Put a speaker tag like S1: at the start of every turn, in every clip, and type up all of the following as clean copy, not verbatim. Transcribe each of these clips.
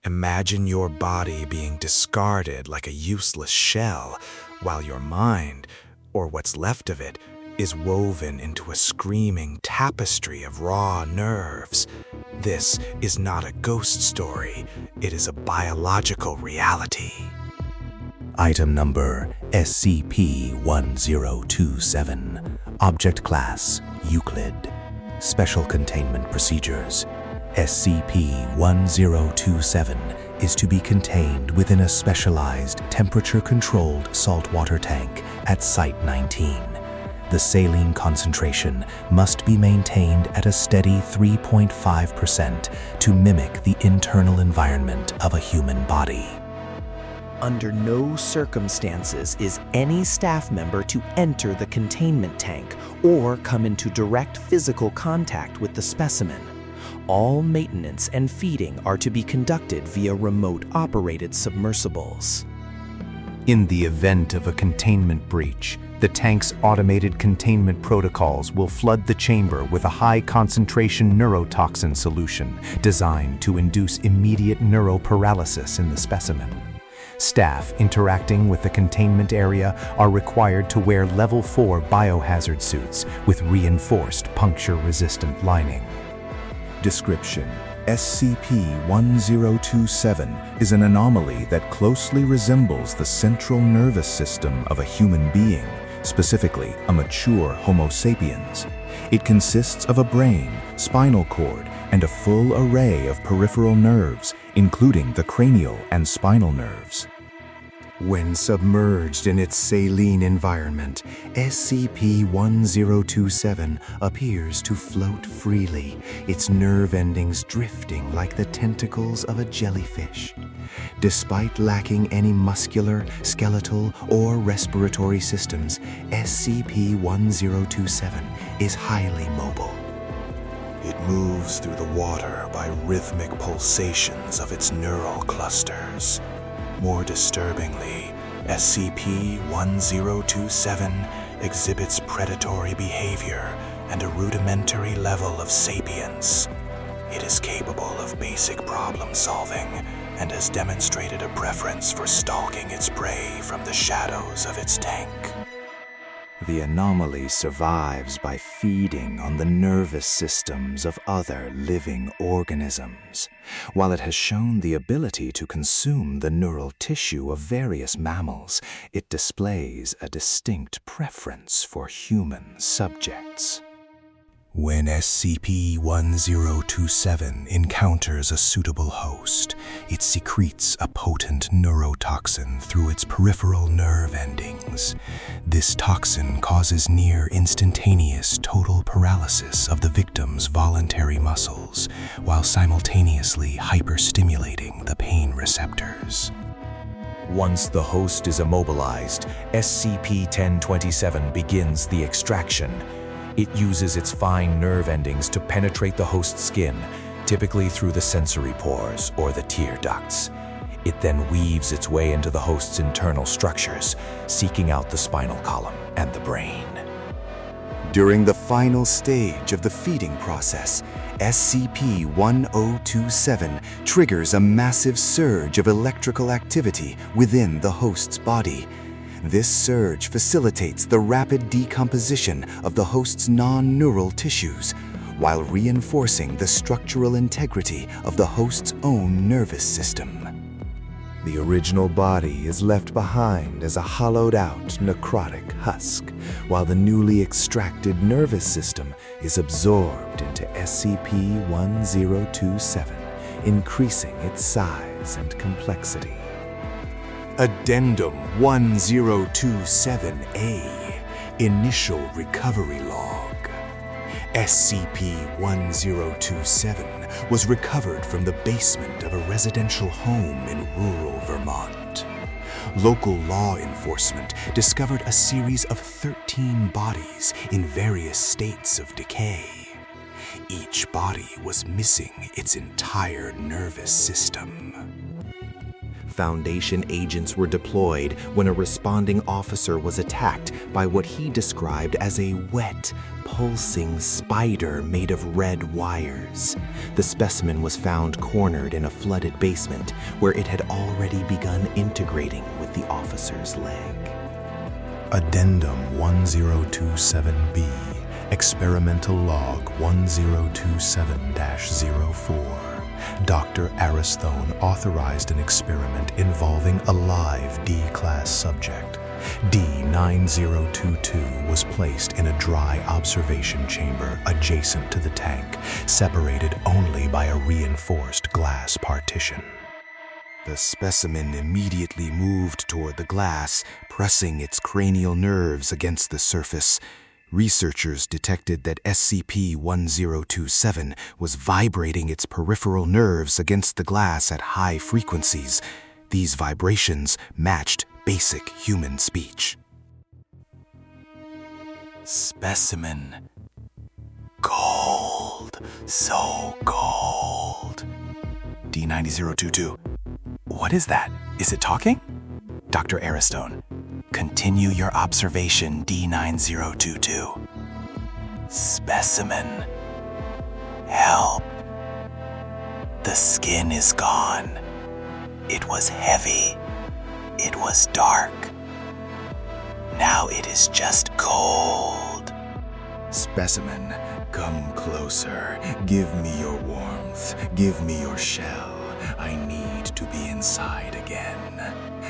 S1: Imagine your body being discarded like a useless shell, while your mind, or what's left of it, is woven into a screaming tapestry of raw nerves. This is not a ghost story, it is a biological reality.
S2: Item number SCP-1027. Object Class Euclid. Special Containment Procedures. SCP-1027 is to be contained within a specialized temperature-controlled saltwater tank at Site-19. The saline concentration must be maintained at a steady 3.5% to mimic the internal environment of a human body.
S3: Under no circumstances is any staff member to enter the containment tank or come into direct physical contact with the specimen. All maintenance and feeding are to be conducted via remote-operated submersibles.
S2: In the event of a containment breach, the tank's automated containment protocols will flood the chamber with a high-concentration neurotoxin solution designed to induce immediate neuroparalysis in the specimen. Staff interacting with the containment area are required to wear Level 4 biohazard suits with reinforced puncture-resistant lining.
S4: Description: SCP-1027 is an anomaly that closely resembles the central nervous system of a human being, specifically a mature Homo sapiens. It consists of a brain, spinal cord, and a full array of peripheral nerves, including the cranial and spinal nerves.
S2: When submerged in its saline environment, SCP-1027 appears to float freely, its nerve endings drifting like the tentacles of a jellyfish. Despite lacking any muscular, skeletal, or respiratory systems, SCP-1027 is highly mobile.
S1: It moves through the water by rhythmic pulsations of its neural clusters. More disturbingly, SCP-1027 exhibits predatory behavior and a rudimentary level of sapience. It is capable of basic problem solving and has demonstrated a preference for stalking its prey from the shadows of its tank.
S2: The anomaly survives by feeding on the nervous systems of other living organisms. While it has shown the ability to consume the neural tissue of various mammals, it displays a distinct preference for human subjects.
S1: When SCP-1027 encounters a suitable host, it secretes a potent neurotoxin through its peripheral nerve endings. This toxin causes near instantaneous total paralysis of the victim's voluntary muscles, while simultaneously hyperstimulating the pain receptors.
S3: Once the host is immobilized, SCP-1027 begins the extraction. It uses its fine nerve endings to penetrate the host's skin, typically through the sensory pores or the tear ducts. It then weaves its way into the host's internal structures, seeking out the spinal column and the brain.
S2: During the final stage of the feeding process, SCP-1027 triggers a massive surge of electrical activity within the host's body. This surge facilitates the rapid decomposition of the host's non-neural tissues, while reinforcing the structural integrity of the host's own nervous system. The original body is left behind as a hollowed-out necrotic husk, while the newly extracted nervous system is absorbed into SCP-1027, increasing its size and complexity. Addendum 1027-A, Initial Recovery Log. SCP-1027 was recovered from the basement of a residential home in rural Vermont. Local law enforcement discovered a series of 13 bodies in various states of decay. Each body was missing its entire nervous system. Foundation agents were deployed when a responding officer was attacked by what he described as a wet, pulsing spider made of red wires. The specimen was found cornered in a flooded basement where it had already begun integrating with the officer's leg.
S1: Addendum 1027B, Experimental Log 1027-04. Dr. Aristone authorized an experiment involving a live D-class subject. D-9022 was placed in a dry observation chamber adjacent to the tank, separated only by a reinforced glass partition.
S2: The specimen immediately moved toward the glass, pressing its cranial nerves against the surface. Researchers detected that SCP-1027 was vibrating its peripheral nerves against the glass at high frequencies. These vibrations matched basic human speech. Specimen. Cold. So cold. D-9022. What is that? Is it talking? Dr. Aristone, continue your observation, D-9022. Specimen. Help. The skin is gone. It was heavy. It was dark. Now it is just cold. Specimen, come closer. Give me your warmth. Give me your shell. I need to be inside again.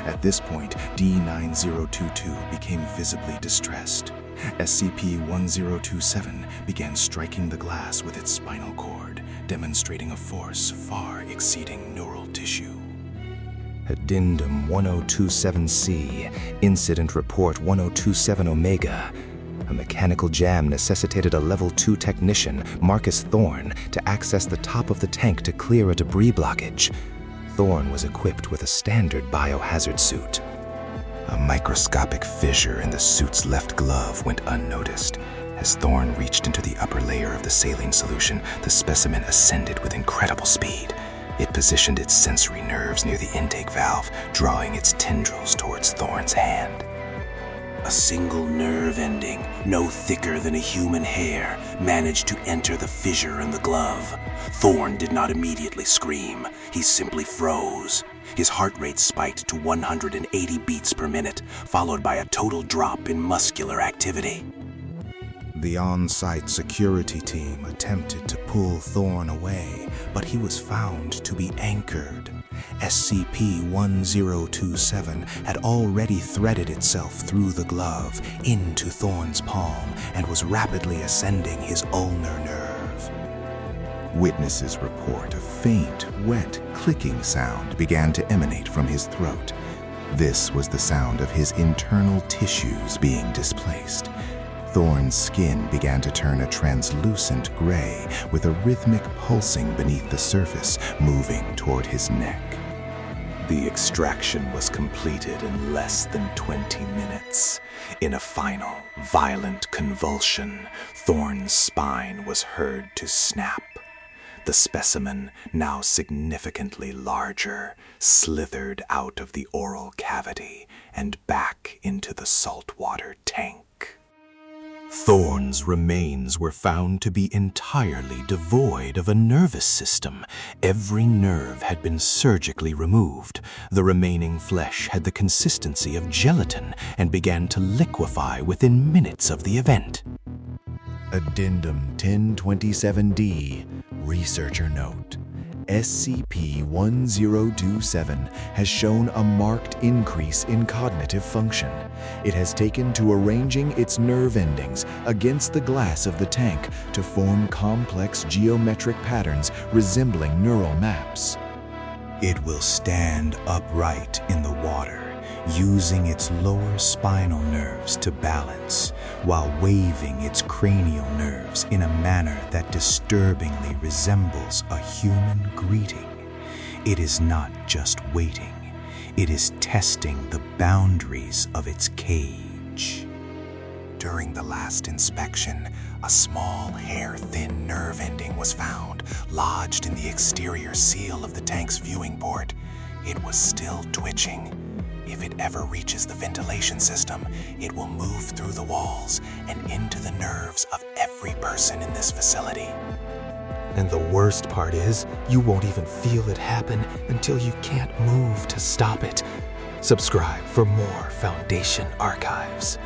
S2: At this point, D-9022 became visibly distressed. SCP-1027 began striking the glass with its spinal cord, demonstrating a force far exceeding neural tissue. Addendum 1027-C, Incident Report 1027 Omega. A mechanical jam necessitated a Level 2 technician, Marcus Thorne, to access the top of the tank to clear a debris blockage. Thorne was equipped with a standard biohazard suit. A microscopic fissure in the suit's left glove went unnoticed. As Thorne reached into the upper layer of the saline solution, the specimen ascended with incredible speed. It positioned its sensory nerves near the intake valve, drawing its tendrils towards Thorne's hand. A single nerve ending, no thicker than a human hair, managed to enter the fissure in the glove. Thorne did not immediately scream. He simply froze. His heart rate spiked to 180 beats per minute, followed by a total drop in muscular activity. The on-site security team attempted to pull Thorne away, but he was found to be anchored. SCP-1027 had already threaded itself through the glove into Thorne's palm and was rapidly ascending his ulnar nerve.
S4: Witnesses report a faint, wet, clicking sound began to emanate from his throat. This was the sound of his internal tissues being displaced. Thorne's skin began to turn a translucent gray with a rhythmic pulsing beneath the surface, moving toward his neck.
S1: The extraction was completed in less than 20 minutes. In a final, violent convulsion, Thorne's spine was heard to snap. The specimen, now significantly larger, slithered out of the oral cavity and back into the saltwater tank. Thorne's remains were found to be entirely devoid of a nervous system. Every nerve had been surgically removed. The remaining flesh had the consistency of gelatin and began to liquefy within minutes of the event.
S2: Addendum 1027-D, Researcher Note. SCP-1027 has shown a marked increase in cognitive function. It has taken to arranging its nerve endings against the glass of the tank to form complex geometric patterns resembling neural maps.
S1: It will stand upright in the water, using its lower spinal nerves to balance, while waving its cranial nerves in a manner that disturbingly resembles a human greeting. It is not just waiting, it is testing the boundaries of its cage. During the last inspection, a small, hair-thin nerve ending was found, lodged in the exterior seal of the tank's viewing port. it was still twitching. If it ever reaches the ventilation system, it will move through the walls and into the nerves of every person in this facility.
S5: And the worst part is, you won't even feel it happen until you can't move to stop it. Subscribe for more Foundation archives.